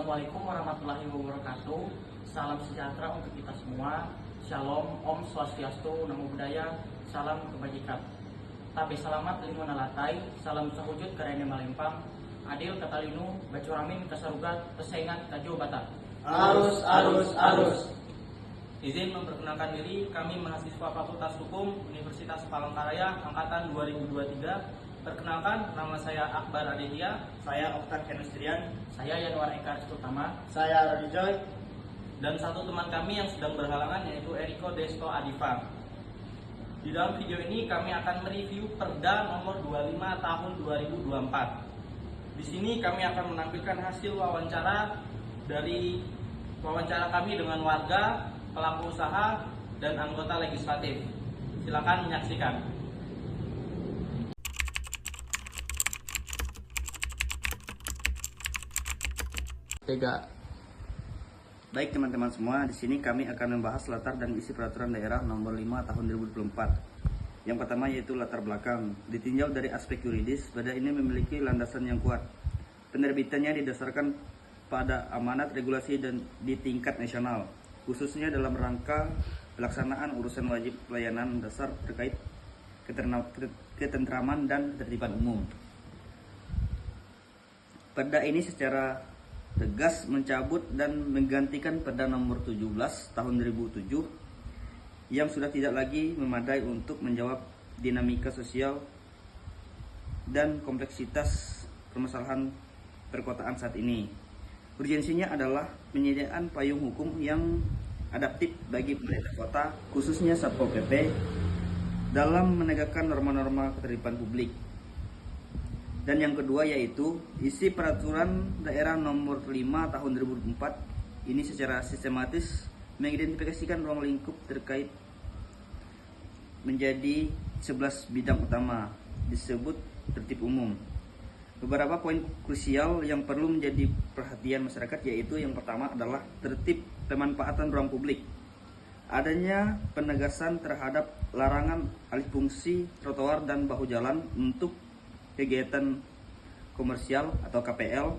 Assalamualaikum warahmatullahi wabarakatuh. Salam sejahtera untuk kita semua. Shalom, Om Swastiastu, Namo Buddhaya, salam kebajikan. Tabe salamat lingkungan alatai, salam sahujud karena malempang. Adil katalinu, bacuramin kasarugat, pesaingan kaju batak. Arus. Izin memperkenalkan diri, kami mahasiswa Fakultas Hukum Universitas Palangkaraya Angkatan 2023. Perkenalkan, nama saya Akbar Aditya. Saya Oktar Kenustrian. Saya Yanwar Eka Utama. Saya Rodi Joy. Dan satu teman kami yang sedang berhalangan yaitu Eriko Desto Adifa. Di dalam video ini kami akan mereview Perda nomor 25 tahun 2024. Di sini kami akan menampilkan hasil wawancara dari wawancara kami dengan warga, pelaku usaha, dan anggota legislatif. Silakan menyaksikan. Baik teman-teman semua, di sini kami akan membahas latar dan isi peraturan daerah nomor 5 tahun 2024. Yang pertama yaitu latar belakang. Ditinjau dari aspek yuridis, perda ini memiliki landasan yang kuat. Penerbitannya didasarkan pada amanat regulasi dan di tingkat nasional, khususnya dalam rangka pelaksanaan urusan wajib pelayanan dasar terkait ketentraman dan ketertiban umum. Perda ini secara tegas mencabut dan menggantikan Perda nomor 17 tahun 2007 yang sudah tidak lagi memadai untuk menjawab dinamika sosial dan kompleksitas permasalahan perkotaan saat ini. Urgensinya adalah penyediaan payung hukum yang adaptif bagi pemerintah kota, khususnya Satpol PP, dalam menegakkan norma-norma ketertiban publik. Dan yang kedua yaitu isi peraturan daerah nomor 5 tahun 2004 ini secara sistematis mengidentifikasikan ruang lingkup terkait menjadi 11 bidang utama disebut tertib umum. Beberapa poin krusial yang perlu menjadi perhatian masyarakat yaitu yang pertama adalah tertib pemanfaatan ruang publik. Adanya penegasan terhadap larangan alih fungsi trotoar dan bahu jalan untuk kegiatan komersial atau KPL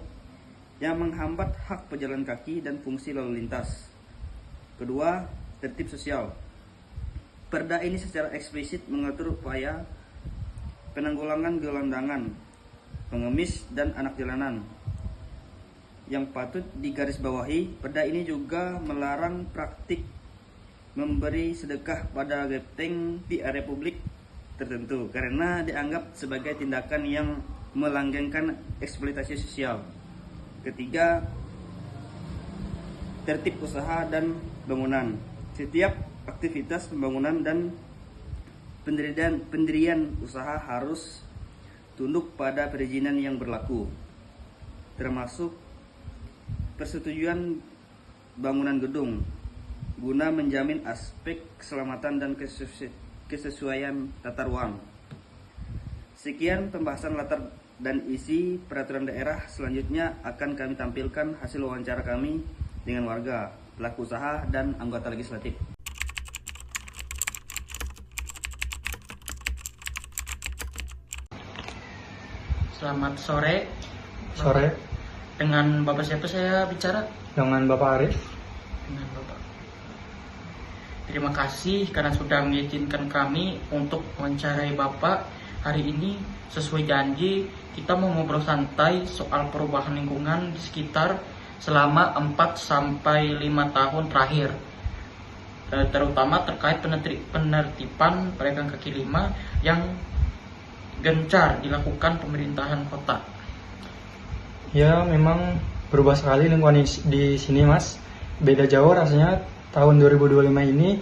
yang menghambat hak pejalan kaki dan fungsi lalu lintas. Kedua, tertib sosial. Perda ini secara eksplisit mengatur upaya penanggulangan gelandangan, pengemis, dan anak jalanan. Yang patut digarisbawahi, perda ini juga melarang praktik memberi sedekah pada gepeng di area publik tertentu karena dianggap sebagai tindakan yang melanggengkan eksploitasi sosial. Ketiga, tertib usaha dan bangunan. Setiap aktivitas pembangunan dan pendirian usaha harus tunduk pada perizinan yang berlaku, termasuk persetujuan bangunan gedung, guna menjamin aspek keselamatan dan kesesuaian tata ruang. Sekian pembahasan latar dan isi peraturan daerah. Selanjutnya akan kami tampilkan hasil wawancara kami dengan warga, pelaku usaha, dan anggota legislatif. Selamat sore. Sore, Dengan Bapak siapa saya bicara? dengan Bapak Arif. Dengan Bapak. Terima kasih karena sudah mengizinkan kami untuk mewawancarai Bapak hari ini. Sesuai janji, kita mau ngobrol santai soal perubahan lingkungan di sekitar selama 4-5 tahun terakhir, terutama terkait penertiban pedagang kaki lima yang gencar dilakukan pemerintahan kota. Ya, memang berubah sekali lingkungan di sini, Mas. Beda jauh rasanya tahun 2025 ini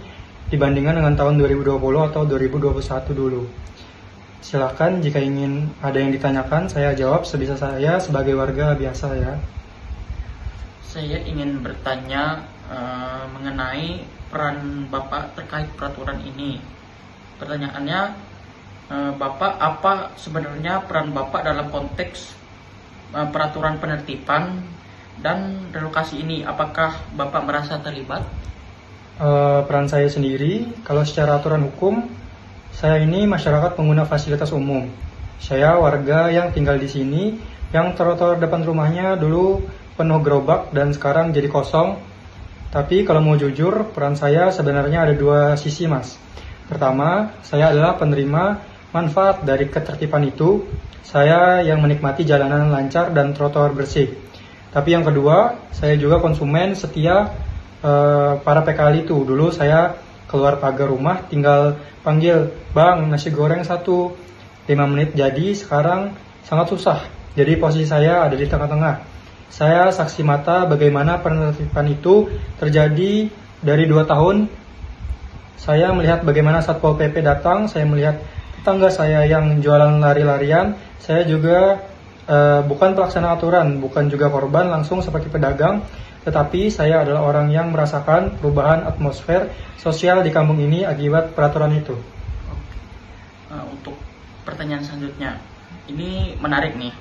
dibandingkan dengan tahun 2020 atau 2021 dulu. Silakan jika ingin ada yang ditanyakan, saya jawab sebisa saya sebagai warga biasa ya. Saya ingin bertanya mengenai peran Bapak terkait peraturan ini. Pertanyaannya, Bapak, apa sebenarnya peran Bapak dalam konteks peraturan penertiban dan relokasi ini? Apakah Bapak merasa terlibat? Peran saya sendiri, kalau secara aturan hukum, saya ini masyarakat pengguna fasilitas umum. Saya warga yang tinggal di sini, yang trotoar depan rumahnya dulu penuh gerobak dan sekarang jadi kosong. Tapi kalau mau jujur, peran saya sebenarnya ada dua sisi, Mas. Pertama, saya adalah penerima manfaat dari ketertiban itu. Saya yang menikmati jalanan lancar dan trotoar bersih. Tapi yang kedua, saya juga konsumen setia para PKL itu. Dulu saya keluar pagar rumah tinggal panggil, "Bang, nasi goreng satu." 5 menit jadi, sekarang sangat susah. Jadi posisi saya ada di tengah-tengah. Saya saksi mata bagaimana penertiban itu terjadi dari 2 tahun. Saya melihat bagaimana Satpol PP datang, saya melihat tetangga saya yang jualan lari-larian. Saya juga bukan pelaksana aturan, bukan juga korban langsung seperti pedagang, tetapi saya adalah orang yang merasakan perubahan atmosfer sosial di kampung ini akibat peraturan itu. Untuk pertanyaan selanjutnya, ini menarik nih.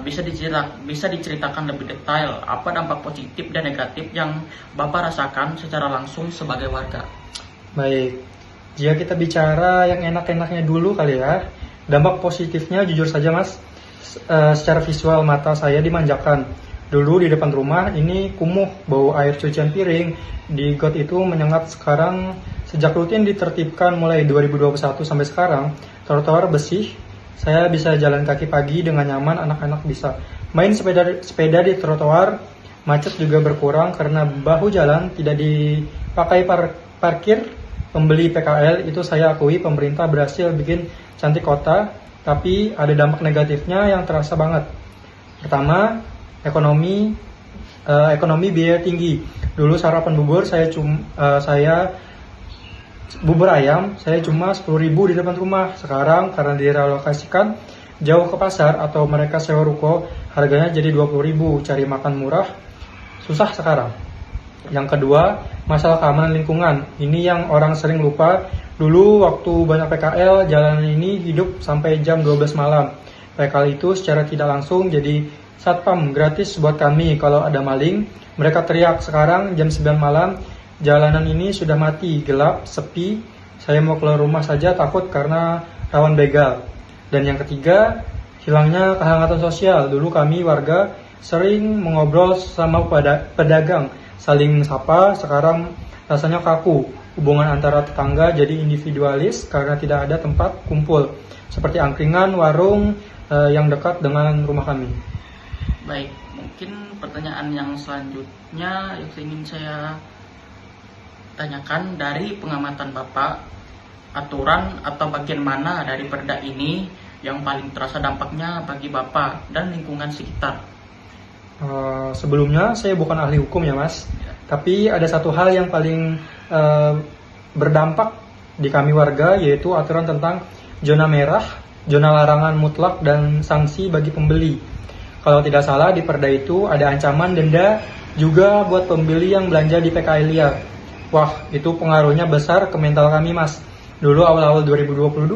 Bisa diceritakan lebih detail apa dampak positif dan negatif yang Bapak rasakan secara langsung sebagai warga? Baik, jika kita bicara yang enak-enaknya dulu kali ya, dampak positifnya jujur saja Mas, secara visual mata saya dimanjakan. Dulu di depan rumah ini kumuh, bau air cucian piring di got itu menyengat. Sekarang sejak rutin ditertibkan mulai 2021 sampai sekarang, trotoar bersih. Saya bisa jalan kaki pagi dengan nyaman, anak-anak bisa main sepeda di trotoar. Macet juga berkurang karena bahu jalan tidak dipakai parkir. Pembeli PKL itu saya akui pemerintah berhasil bikin cantik kota, tapi ada dampak negatifnya yang terasa banget. Pertama, ekonomi biaya tinggi. Dulu sarapan bubur bubur ayam saya cuma 10.000 di depan rumah. Sekarang karena direlokasikan jauh ke pasar atau mereka sewa ruko, harganya jadi 20.000. Cari makan murah susah sekarang. Yang kedua, masalah keamanan lingkungan. Ini yang orang sering lupa. Dulu waktu banyak PKL, jalanan ini hidup sampai jam 12 malam. PKL itu secara tidak langsung jadi satpam gratis buat kami. Kalau ada maling, mereka teriak. Sekarang jam 9 malam, jalanan ini sudah mati, gelap, sepi. Saya mau keluar rumah saja takut karena rawan begal. Dan yang ketiga, hilangnya kehangatan sosial. Dulu kami warga sering mengobrol sama pedagang, saling sapa. Sekarang rasanya kaku. Hubungan antara tetangga jadi individualis karena tidak ada tempat kumpul, seperti angkringan, warung yang dekat dengan rumah kami. Baik, mungkin pertanyaan yang selanjutnya yang ingin saya tanyakan, dari pengamatan Bapak, aturan atau bagian mana dari perda ini yang paling terasa dampaknya bagi Bapak dan lingkungan sekitar? Sebelumnya saya bukan ahli hukum ya Mas, tapi ada satu hal yang paling berdampak di kami warga, yaitu aturan tentang zona merah, zona larangan mutlak, dan sanksi bagi pembeli. Kalau tidak salah di perda itu ada ancaman denda juga buat pembeli yang belanja di PKL liar. Wah, itu pengaruhnya besar ke mental kami Mas. Dulu awal-awal 2022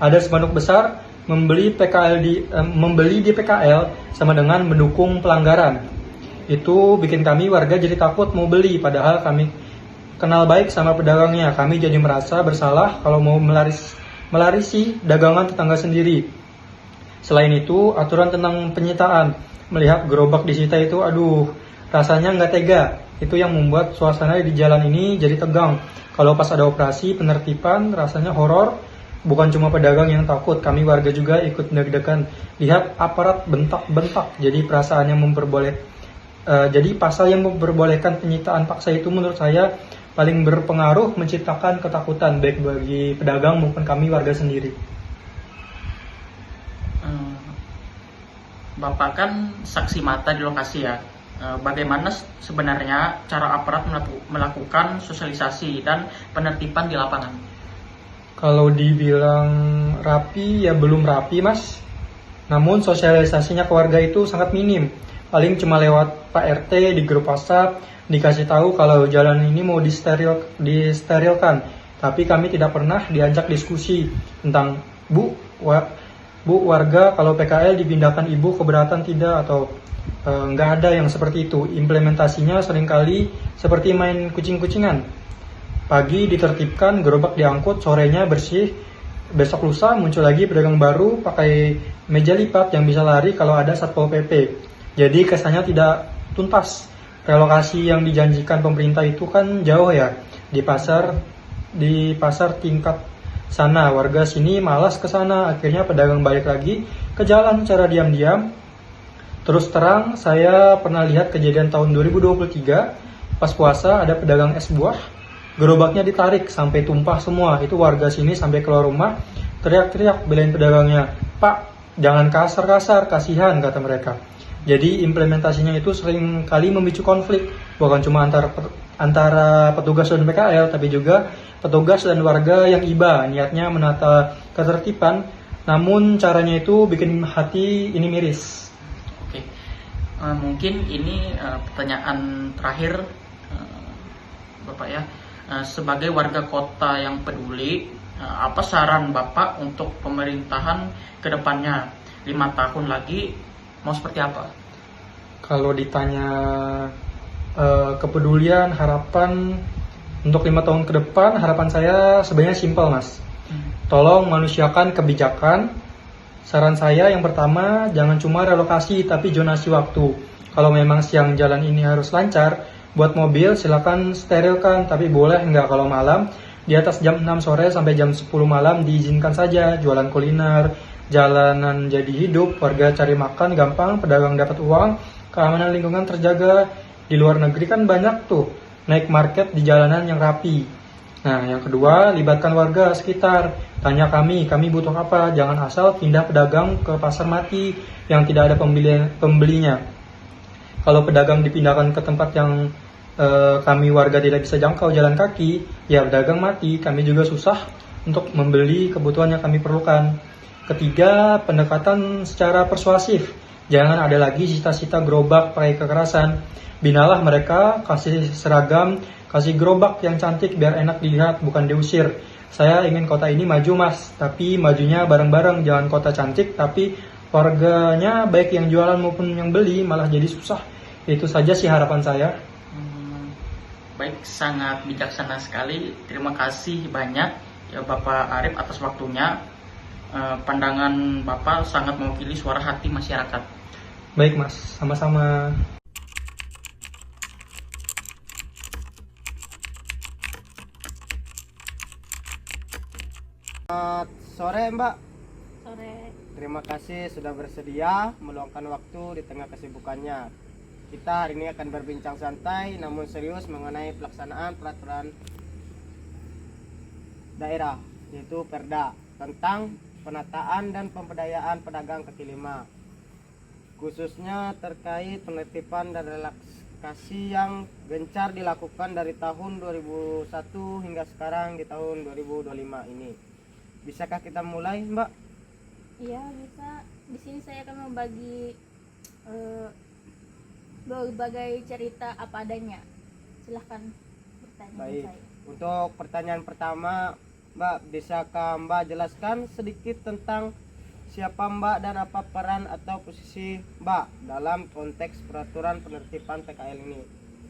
ada spanduk besar, membeli di PKL sama dengan mendukung pelanggaran. Itu bikin kami warga jadi takut mau beli, padahal kami kenal baik sama pedagangnya. Kami jadi merasa bersalah kalau mau melarisi dagangan tetangga sendiri. Selain itu, aturan tentang penyitaan, melihat gerobak disita itu, aduh, rasanya nggak tega. Itu yang membuat suasana di jalan ini jadi tegang. Kalau pas ada operasi penertiban, rasanya horor. Bukan cuma pedagang yang takut, kami warga juga ikut deg-degan. Lihat aparat bentak-bentak, jadi perasaan yang jadi pasal yang memperbolehkan penyitaan paksa itu menurut saya paling berpengaruh menciptakan ketakutan baik bagi pedagang maupun kami warga sendiri. Bapak kan saksi mata di lokasi ya. Bagaimana sebenarnya cara aparat melakukan sosialisasi dan penertiban di lapangan? Kalau dibilang rapi ya belum rapi Mas. Namun sosialisasinya ke warga itu sangat minim. Paling cuma lewat Pak RT di grup WhatsApp, dikasih tahu kalau jalan ini mau disterilkan. Tapi kami tidak pernah diajak diskusi tentang Bu warga kalau PKL dipindahkan Ibu keberatan tidak, atau nggak ada yang seperti itu. Implementasinya seringkali seperti main kucing-kucingan. Pagi ditertibkan, gerobak diangkut, sorenya bersih. Besok lusa muncul lagi pedagang baru pakai meja lipat yang bisa lari kalau ada Satpol PP. Jadi kesannya tidak tuntas. Relokasi yang dijanjikan pemerintah itu kan jauh ya, di pasar tingkat sana. Warga sini malas ke sana, akhirnya pedagang balik lagi ke jalan secara diam-diam. Terus terang, saya pernah lihat kejadian tahun 2023, pas puasa ada pedagang es buah, gerobaknya ditarik sampai tumpah semua. Itu warga sini sampai keluar rumah, teriak-teriak belain pedagangnya. Pak, jangan kasar-kasar, kasihan, kata mereka. Jadi implementasinya itu sering kali memicu konflik, bukan cuma antara petugas dan PKL, tapi juga petugas dan warga yang iba, niatnya menata ketertiban, namun caranya itu bikin hati ini miris. Oke, mungkin ini pertanyaan terakhir, Bapak ya. Sebagai warga kota yang peduli, apa saran Bapak untuk pemerintahan ke depannya 5 tahun lagi mau seperti apa? Kalau ditanya kepedulian, harapan untuk 5 tahun ke depan, harapan saya sebenarnya simpel, Mas. Tolong manusiakan kebijakan. Saran saya yang pertama, jangan cuma relokasi tapi zonasi waktu. Kalau memang siang jalan ini harus lancar, buat mobil silakan sterilkan, tapi boleh nggak kalau malam di atas jam 6 sore sampai jam 10 malam diizinkan saja jualan kuliner, jalanan jadi hidup, warga cari makan gampang, pedagang dapat uang, keamanan lingkungan terjaga. Di luar negeri kan banyak tuh naik market di jalanan yang rapi. Nah, yang kedua, libatkan warga sekitar. Tanya kami butuh apa, jangan asal pindah pedagang ke pasar mati yang tidak ada pembelinya. Kalau pedagang dipindahkan ke tempat yang kami warga tidak bisa jangkau jalan kaki, ya pedagang mati, kami juga susah untuk membeli kebutuhan yang kami perlukan. Ketiga, pendekatan secara persuasif. Jangan ada lagi cita-cita gerobak pakai kekerasan. Binalah mereka, kasih seragam, kasih gerobak yang cantik biar enak dilihat, bukan diusir. Saya ingin kota ini maju, Mas, tapi majunya bareng-bareng, jangan kota cantik tapi warganya baik yang jualan maupun yang beli malah jadi susah. Itu saja sih harapan saya. Baik, sangat bijaksana sekali. Terima kasih banyak ya Bapak Arif atas waktunya. Pandangan Bapak sangat mewakili suara hati masyarakat. Baik, Mas, sama-sama. Sore Mbak, Sore. terima kasih sudah bersedia meluangkan waktu di tengah kesibukannya. Kita hari ini akan berbincang santai namun serius mengenai pelaksanaan peraturan daerah, yaitu Perda, tentang penataan dan pemberdayaan pedagang kaki lima, khususnya terkait penertiban dan relaksasi yang gencar dilakukan dari tahun 2001 hingga sekarang di tahun 2025 ini. Bisakah kita mulai, Mbak? Iya, bisa. Di sini saya akan membagi berbagai cerita apa adanya. Silahkan bertanya ke Baik. saya. Untuk pertanyaan pertama, Mbak, bisakah Mbak jelaskan sedikit tentang siapa Mbak dan apa peran atau posisi Mbak dalam konteks peraturan penertiban PKL ini?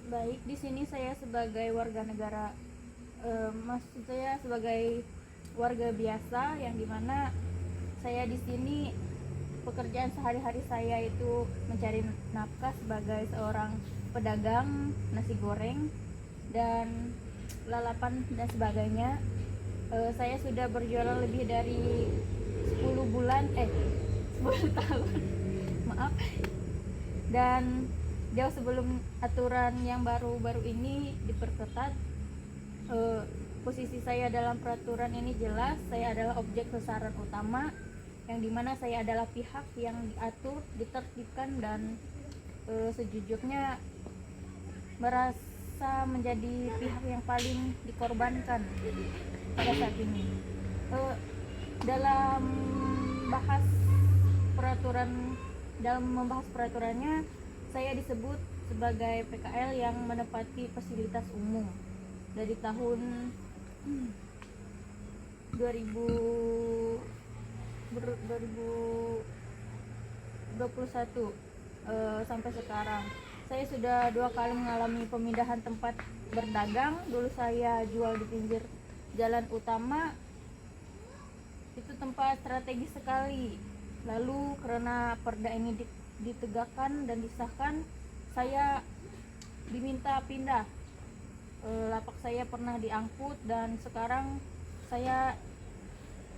Baik, di sini saya sebagai warga negara, maksud saya sebagai warga biasa yang dimana saya di sini pekerjaan sehari-hari saya itu mencari nafkah sebagai seorang pedagang nasi goreng dan lalapan dan sebagainya. Saya sudah berjualan lebih dari 10 tahun maaf, dan jauh sebelum aturan yang baru-baru ini diperketat. Posisi saya dalam peraturan ini jelas, saya adalah objek sasaran utama, yang dimana saya adalah pihak yang diatur, ditertibkan, dan sejujurnya merasa menjadi pihak yang paling dikorbankan pada saat ini. Dalam membahas peraturannya, saya disebut sebagai PKL yang menepati fasilitas umum dari tahun 2021 sampai sekarang. Saya sudah 2 kali mengalami pemindahan tempat berdagang. Dulu saya jual di pinggir jalan utama, itu tempat strategis sekali. Lalu karena perda ini ditegakkan dan disahkan, saya diminta pindah. Lapak saya pernah diangkut dan sekarang saya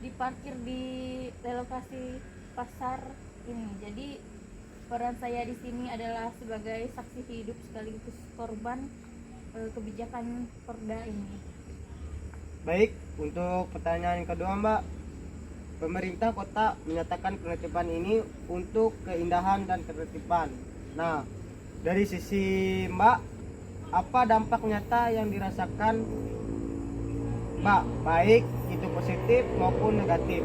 diparkir di relokasi pasar ini. Jadi peran saya di sini adalah sebagai saksi hidup sekaligus korban kebijakan Perda ini. Baik, untuk pertanyaan yang kedua Mbak, pemerintah kota menyatakan penertiban ini untuk keindahan dan ketertiban. Nah, dari sisi Mbak, apa dampak nyata yang dirasakan Mbak, baik itu positif maupun negatif?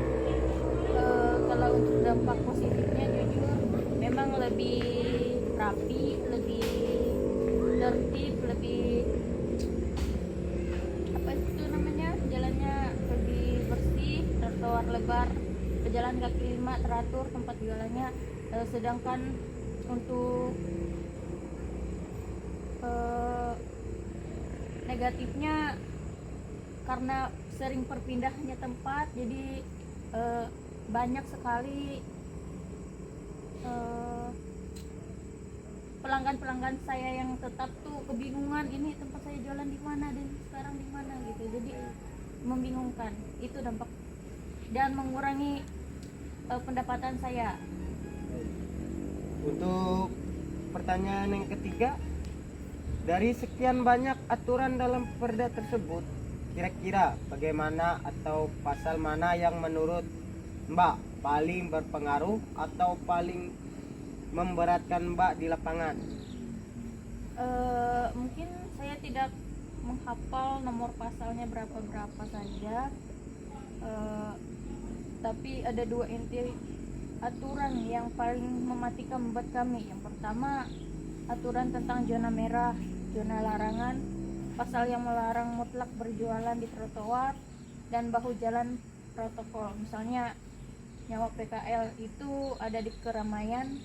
Kalau untuk dampak positifnya jujur memang lebih rapi, lebih tertib, lebih apa itu namanya, jalannya lebih bersih, trotoar lebar, pejalan kaki 5 teratur tempat jualannya. Sedangkan untuk negatifnya karena sering perpindahnya tempat, jadi banyak sekali pelanggan-pelanggan saya yang tetap tuh kebingungan, ini tempat saya jualan di mana dan sekarang di mana gitu. Jadi membingungkan, itu dampak, dan mengurangi pendapatan saya. Untuk pertanyaan yang ketiga, dari sekian banyak aturan dalam Perda tersebut, kira-kira bagaimana atau pasal mana yang menurut Mbak paling berpengaruh atau paling memberatkan Mbak di lapangan? Mungkin saya tidak menghafal nomor pasalnya berapa saja, tapi ada 2 inti aturan yang paling mematikan buat kami. Yang pertama, aturan tentang zona merah, zona larangan, pasal yang melarang mutlak berjualan di trotoar dan bahu jalan protokol. Misalnya nyawa PKL itu ada di keramaian,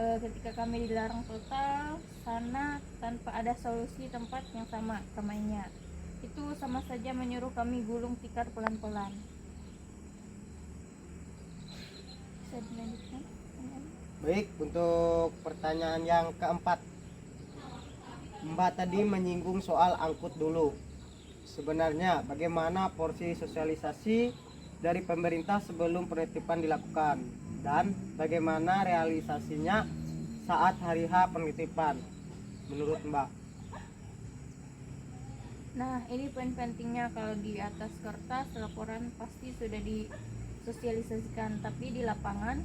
ketika kami dilarang total sana tanpa ada solusi tempat yang sama ramainya, itu sama saja menyuruh kami gulung tikar pelan-pelan. Bisa dilanjutkan? Baik, untuk pertanyaan yang keempat, Mbak tadi menyinggung soal angkut dulu. Sebenarnya bagaimana porsi sosialisasi dari pemerintah sebelum penertiban dilakukan dan bagaimana realisasinya saat hari H penertiban menurut Mbak? Nah, ini poin pentingnya. Kalau di atas kertas laporan pasti sudah disosialisasikan, tapi di lapangan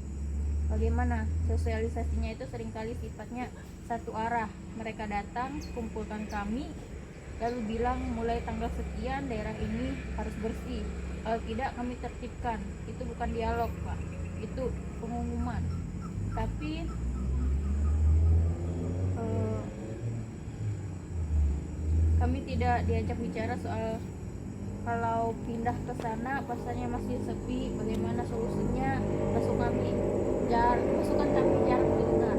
bagaimana sosialisasinya itu seringkali sifatnya satu arah. Mereka datang, kumpulkan kami, lalu bilang mulai tanggal sekian daerah ini harus bersih, kalau tidak kami tertibkan. Itu bukan dialog, Pak, itu pengumuman. Tapi kami tidak diajak bicara soal kalau pindah ke sana pasarnya masih sepi, bagaimana solusinya. Masukan kami jarang didengar.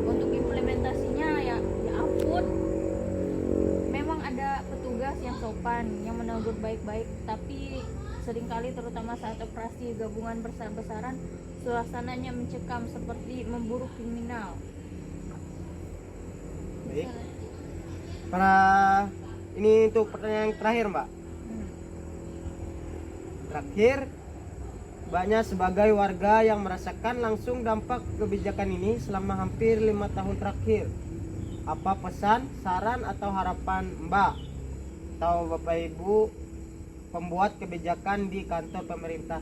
Untuk implementasinya ya ampun, memang ada petugas yang sopan yang menegur baik-baik, tapi seringkali terutama saat operasi gabungan besar-besaran suasananya mencekam seperti memburu kriminal. Baik. Ini untuk pertanyaan yang terakhir Mbak. Terakhir, Mbaknya sebagai warga yang merasakan langsung dampak kebijakan ini selama hampir 5 tahun terakhir, apa pesan, saran atau harapan Mbak atau Bapak Ibu pembuat kebijakan di kantor pemerintah?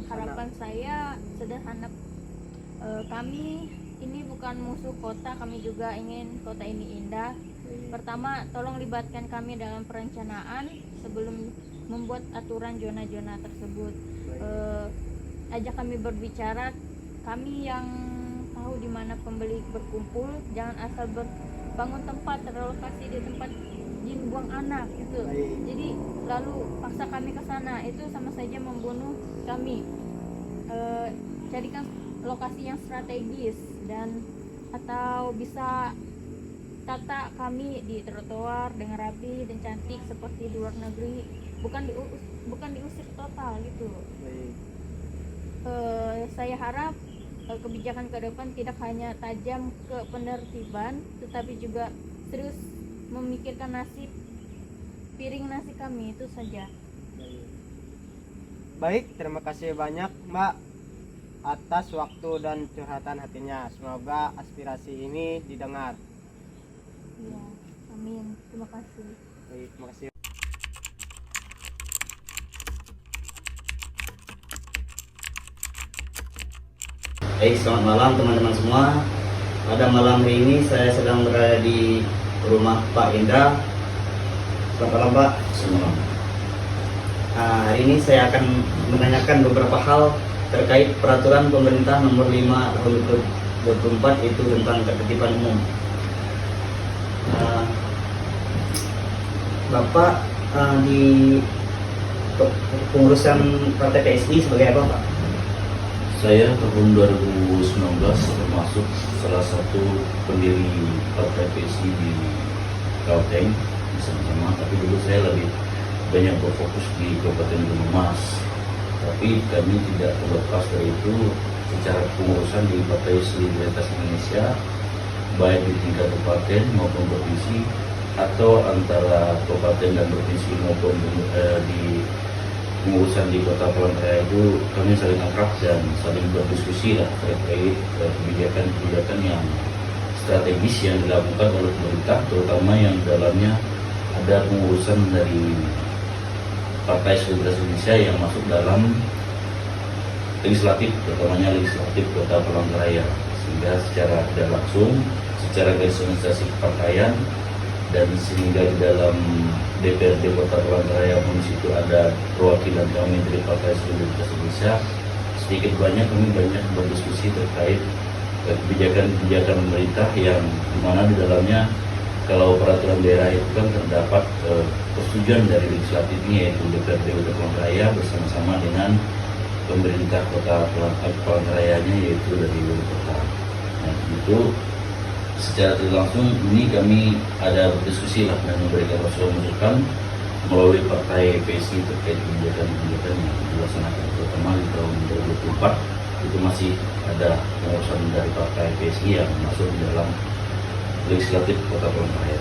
Harapan saya sederhana. Kami ini bukan musuh kota, kami juga ingin kota ini indah. Pertama, tolong libatkan kami dalam perencanaan sebelum membuat aturan zona-zona tersebut. Ajak kami berbicara, kami yang tahu di mana pembeli berkumpul, jangan asal bangun tempat terlokasi di tempat jin buang anak gitu. Jadi lalu paksa kami ke sana, itu sama saja membunuh kami. Carikan lokasi yang strategis dan atau bisa tata kami di trotoar dengan rapi dan cantik seperti di luar negeri, bukan diusir total gitu. saya harap kebijakan ke depan tidak hanya tajam ke penertiban, tetapi juga serius memikirkan nasib piring nasi kami. Itu saja. Baik, terima kasih banyak Mbak atas waktu dan curhatan hatinya. Semoga aspirasi ini didengar. Ya, amin. Terima kasih. Baik, terima kasih. Baik, selamat malam teman-teman semua. Pada malam hari ini saya sedang berada di rumah Pak Indra. Selamat malam Pak. Selamat malam. Hari ini saya akan menanyakan beberapa hal terkait peraturan pemerintah nomor 5 tahun 2024 itu tentang ketertiban umum. Bapak di pengurusan Partai PSI sebagai apa Pak? Saya tahun 2019 termasuk salah satu pendiri Partai PSI di Kalteng bersama-sama, tapi dulu saya lebih banyak berfokus di Kabupaten Gunung Mas. Tapi kami tidak terlepas dari itu secara pengurusan di Partai Solidaritas Indonesia, baik di tingkat kabupaten maupun provinsi, atau antara kabupaten dan provinsi maupun di pengurusan di Kota Palangkaraya itu kami saling akrab dan saling berdiskusi lah terkait kebijakan-kebijakan yang strategis yang dilakukan oleh pemerintah, terutama yang dalamnya ada pengurusan dari Partai Solidaritas Indonesia yang masuk dalam legislatif, terutamanya legislatif Kota Palangkaraya, sehingga secara tidak langsung, secara garis organisasi kepartaian, dan sehingga di dalam DPRD Kota Palangkaraya pun situ ada perwakilan kami dari Partai Solidaritas Indonesia. Sedikit banyak kami banyak berdiskusi terkait kebijakan-kebijakan pemerintah yang dimana di dalamnya kalau peraturan daerah itu kan terdapat persetujuan dari legislatifnya, yaitu DPRD Kota Palangkaraya bersama-sama dengan pemerintah Kota Palangkarayanya, yaitu dari wali kota. Nah itu secara tidak langsung ini kami ada berdiskusi lah dan memberikan masukan melalui Partai PSI terkait kebijakan-kebijakan yang dilaksanakan, terutama di tahun 2024 itu masih ada pengurusan dari Partai PSI yang masuk di dalam legislatif Kota Palangkaraya.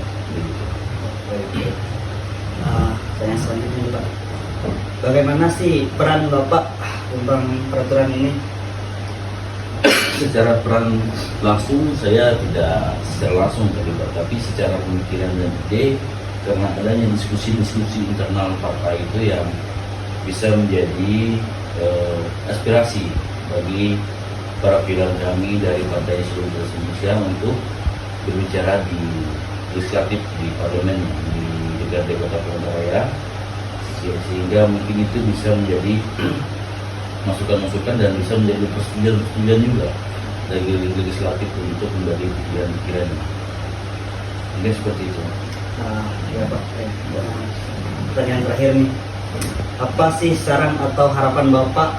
Saya selanjutnya Pak, bagaimana sih peran Bapak tentang peraturan ini? Secara peran langsung saya tidak secara langsung terlibat, tapi secara pemikiran dan ide, karena adanya diskusi-diskusi internal partai itu yang bisa menjadi aspirasi bagi para pilihan kami dari Partai Solidaritas Indonesia untuk berbicara di legislatif, di parlemen, di DPRD Kota Palangkaraya, sehingga mungkin itu bisa menjadi masukan-masukan dan bisa menjadi persetujuan juga dari legislatif untuk menjadi pikiran-pikiran. Mungkin seperti itu. Ya Pak, pertanyaan terakhir nih, apa sih saran atau harapan Bapak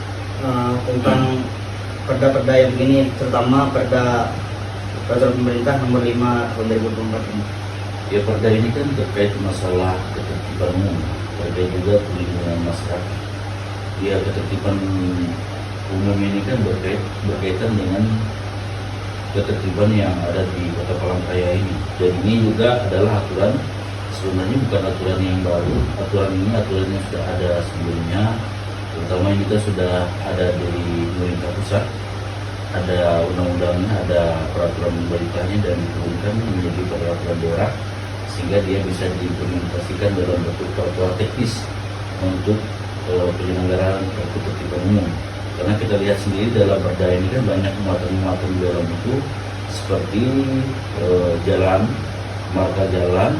tentang perda-perda yang begini, terutama peraturan pemerintah nomor 5 tahun 2024 ini? Ya, perda ini kan terkait masalah ketertiban umum, terkait juga perlindungan masyarakat. Ya, ketertiban umum ini kan berkaitan dengan ketertiban yang ada di Kota Palangkaraya ini. Dan ini juga adalah aturan, sebenarnya bukan aturan yang baru. Aturan ini aturan yang sudah ada sebelumnya, terutama ini kita sudah ada dari pemerintah pusat, ada undang-undangnya, ada peraturan pemerintahnya dan diturunkan menjadi peraturan daerah, sehingga dia bisa diimplementasikan dalam bentuk peraturan teknis untuk penyelenggaraan ketertiban umum. Karena kita lihat sendiri dalam perda ini kan banyak muatan-muatan di dalam itu, seperti jalan, marka jalan,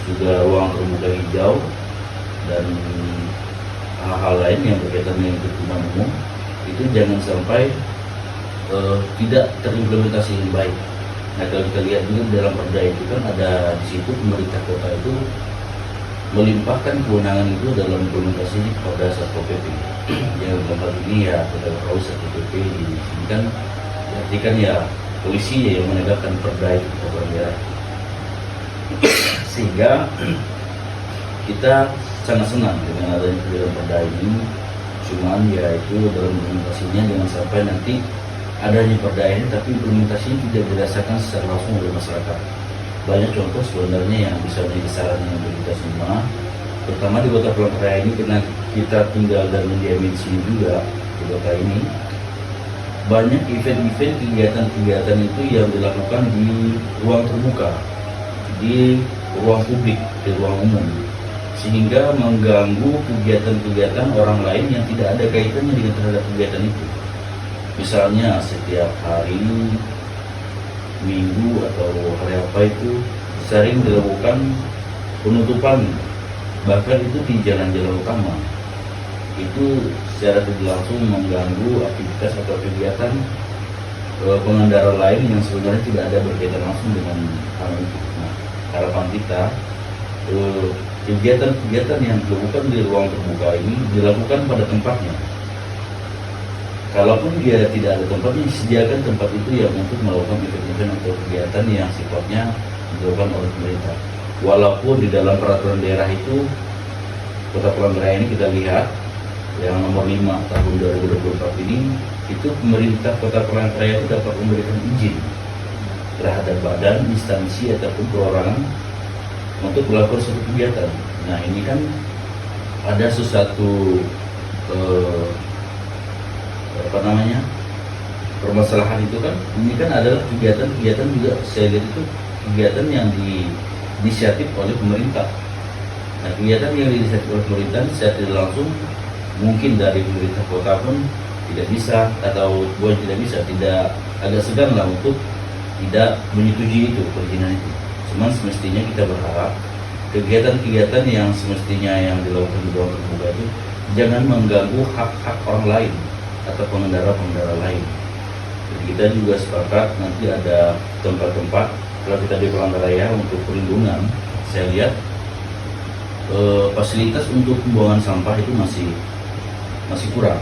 juga ruang terbuka hijau, dan hal-hal lain yang berkaitan dengan ketertiban umum. Itu jangan sampai tidak terimplementasi dengan baik. Nah, kalau kita lihat juga dalam perda itu kan ada di situ pemerintah kota itu melimpahkan kewenangan itu dalam implementasi pada Satpol PP. Yang dalam hal ini ya kita tahu Satpol PP di sini kan diartikan ya polisi yang menegakkan perda itu kepada daerah. Sehingga kita sangat senang dengan adanya kebijakan perda ini, cuman ya itu dalam implementasinya jangan sampai nanti adanya perda ini tapi implementasinya tidak dirasakan secara langsung oleh masyarakat. Banyak contoh sebenarnya yang bisa menjadi saran untuk kita semua, terutama di Kota Palangkaraya ini karena kita tinggal dan mendiami di sini juga di kota ini. Banyak event-event, kegiatan-kegiatan itu yang dilakukan di ruang terbuka, di ruang publik, di ruang umum, sehingga mengganggu kegiatan-kegiatan orang lain yang tidak ada kaitannya dengan terhadap kegiatan itu. Misalnya setiap hari Minggu atau hari apa itu sering dilakukan penutupan, bahkan itu di jalan-jalan utama. Itu secara tidak langsung mengganggu aktivitas atau kegiatan pengendara lain yang sebenarnya tidak ada berkaitan langsung dengan hal itu. Nah, harapan kita kegiatan-kegiatan yang dilakukan di ruang terbuka ini dilakukan pada tempatnya. Kalaupun dia tidak ada tempatnya, disediakan tempat itu yang untuk melakukan event-event atau kegiatan yang sifatnya dilakukan oleh pemerintah. Walaupun di dalam peraturan daerah itu Kota Palangkaraya ini kita lihat yang nomor 5 tahun 2024 ini, itu pemerintah Kota Palangkaraya itu dapat memberikan izin terhadap badan, instansi ataupun perorangan untuk melakukan suatu kegiatan. Nah ini kan ada sesuatu permasalahan itu kan, ini kan adalah kegiatan-kegiatan juga saya lihat itu kegiatan yang diinisiatif oleh pemerintah. Nah kegiatan yang diinisiatif oleh pemerintah secara tidak langsung mungkin dari pemerintah kota pun tidak bisa, atau bukan tidak bisa, tidak agak segan lah untuk tidak menyetujui itu perizinan itu. Cuman semestinya kita berharap kegiatan-kegiatan yang semestinya yang dilakukan di ruang terbuka itu jangan mengganggu hak-hak orang lain atau pengendara-pengendara lain. Jadi kita juga sepakat nanti ada tempat-tempat kalau kita di Palangkaraya untuk perlindungan. Saya lihat fasilitas untuk pembuangan sampah itu masih kurang.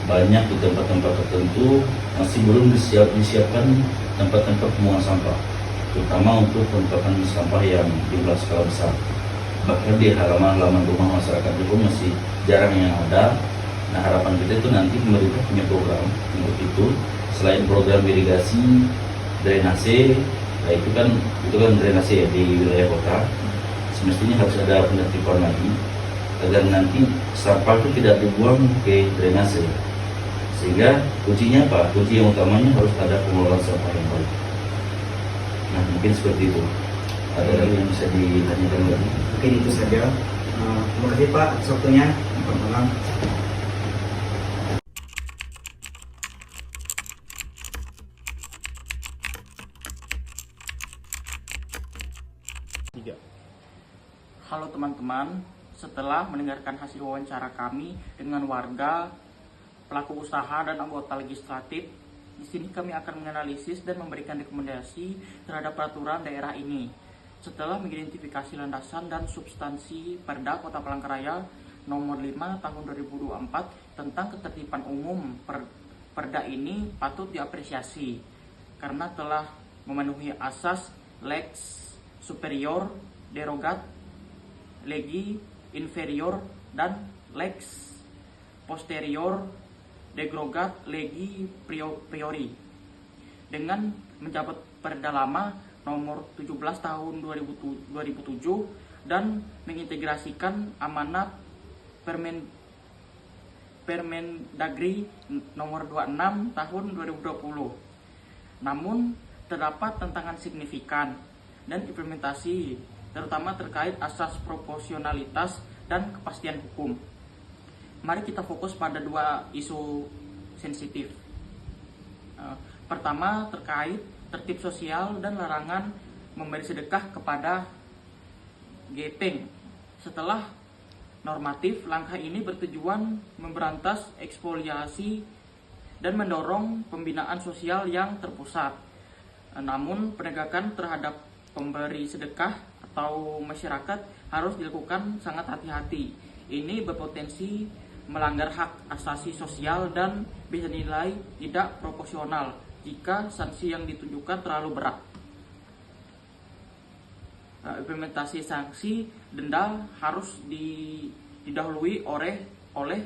Banyak di tempat-tempat tertentu masih belum disiapkan tempat-tempat pembuangan sampah, terutama untuk penempatan sampah yang jumlah skala besar. Bahkan di halaman-halaman rumah masyarakat itu masih jarang yang ada. Nah harapan kita itu nanti pemerintah punya program untuk itu, selain program irigasi, drainase, nah itu kan drainase ya di wilayah kota. Semestinya harus ada penertiban lagi agar nanti sampah itu tidak dibuang ke drainase. Sehingga kuncinya apa? Kunci yang utamanya harus ada pengelolaan sampah yang baik. Nah mungkin seperti itu. Ada lagi yang bisa ditanyakan lagi? Mungkin itu saja. Terima kasih Pak atas waktunya. Selamat malam. Halo teman-teman, setelah mendengarkan hasil wawancara kami dengan warga, pelaku usaha dan anggota legislatif, di sini kami akan menganalisis dan memberikan rekomendasi terhadap peraturan daerah ini. Setelah mengidentifikasi landasan dan substansi Perda Kota Palangkaraya nomor 5 tahun 2024 tentang ketertiban umum, Perda ini patut diapresiasi karena telah memenuhi asas lex superior derogat, legi inferior, dan lex posterior derogat legi priori. Dengan menjabat Perda lama nomor 17 tahun 2007 dan mengintegrasikan amanat Permendagri nomor 26 tahun 2020. Namun terdapat tantangan signifikan dan implementasi, terutama terkait asas proporsionalitas dan kepastian hukum. Mari kita fokus pada dua isu sensitif. Pertama, terkait tertib sosial dan larangan memberi sedekah kepada gepeng. Setelah normatif, langkah ini bertujuan memberantas ekspoliasi dan mendorong pembinaan sosial yang terpusat. Namun, penegakan terhadap pemberi sedekah atau masyarakat harus dilakukan sangat hati-hati. Ini berpotensi melanggar hak asasi sosial dan bisa dinilai tidak proporsional jika sanksi yang ditunjukkan terlalu berat. Implementasi sanksi denda harus didahului oleh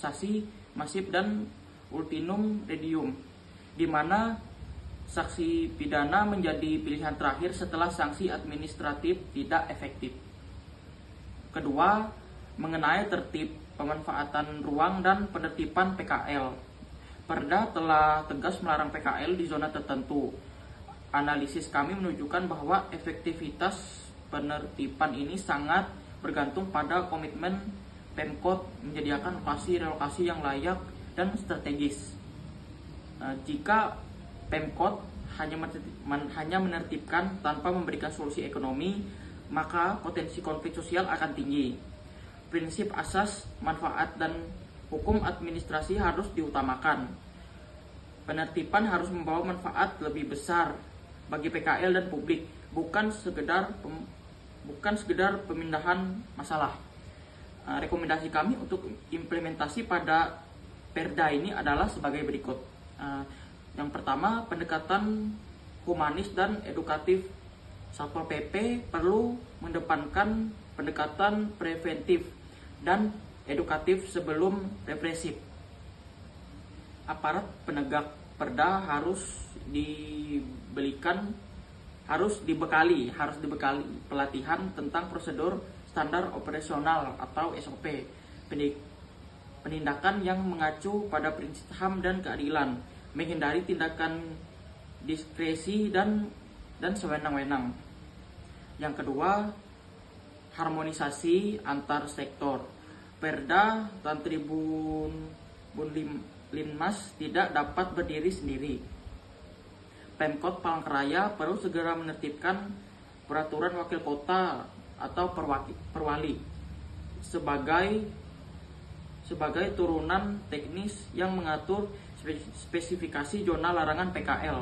relaksasi masif dan ultimum remedium, di mana sanksi pidana menjadi pilihan terakhir setelah sanksi administratif tidak efektif. Kedua, mengenai tertib pemanfaatan ruang dan penertiban PKL. Perda telah tegas melarang PKL di zona tertentu. Analisis kami menunjukkan bahwa efektivitas penertiban ini sangat bergantung pada komitmen Pemkot menyediakan lokasi-relokasi yang layak dan strategis. Jika Pemkot hanya menertibkan tanpa memberikan solusi ekonomi, maka potensi konflik sosial akan tinggi. Prinsip asas manfaat dan hukum administrasi harus diutamakan. Penertiban harus membawa manfaat lebih besar bagi PKL dan publik, bukan sekedar pemindahan masalah. Rekomendasi kami untuk implementasi pada Perda ini adalah sebagai berikut. Yang pertama, pendekatan humanis dan edukatif. Satpol PP perlu mengedepankan pendekatan preventif dan edukatif sebelum represif. Aparat penegak perda harus dibekali pelatihan tentang prosedur standar operasional atau SOP, penindakan yang mengacu pada prinsip HAM dan keadilan, menghindari tindakan diskresi dan sewenang-wenang. Yang kedua, harmonisasi antar sektor. Perda dan Tribun Linmas tidak dapat berdiri sendiri. Pemkot Palangkaraya perlu segera menertibkan peraturan wakil kota atau perwali sebagai turunan teknis yang mengatur spesifikasi zona larangan PKL,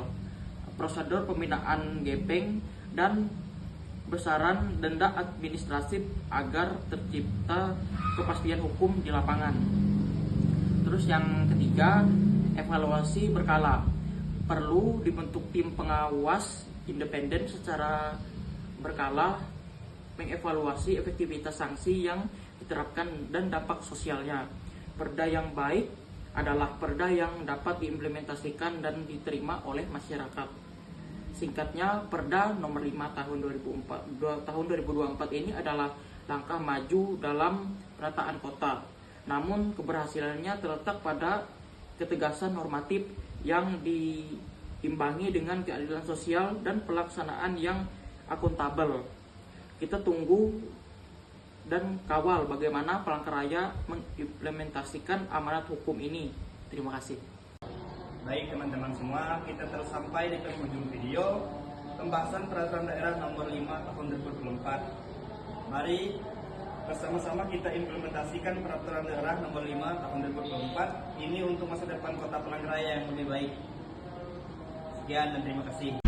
prosedur pembinaan gepeng, dan besaran denda administratif agar tercipta kepastian hukum di lapangan. Terus yang ketiga, evaluasi berkala. Perlu dibentuk tim pengawas independen secara berkala mengevaluasi efektivitas sanksi yang diterapkan dan dampak sosialnya. Perda yang baik adalah perda yang dapat diimplementasikan dan diterima oleh masyarakat. Singkatnya, Perda nomor 5 tahun 2024 ini adalah langkah maju dalam penataan kota. Namun keberhasilannya terletak pada ketegasan normatif yang diimbangi dengan keadilan sosial dan pelaksanaan yang akuntabel. Kita tunggu dan kawal bagaimana Palangkaraya mengimplementasikan amanat hukum ini. Terima kasih. Baik teman-teman semua, kita telah sampai di penghujung video pembahasan peraturan daerah nomor 5 tahun 2024. Mari bersama-sama kita implementasikan peraturan daerah nomor 5 tahun 2024 ini untuk masa depan Kota Palangkaraya yang lebih baik. Sekian dan terima kasih.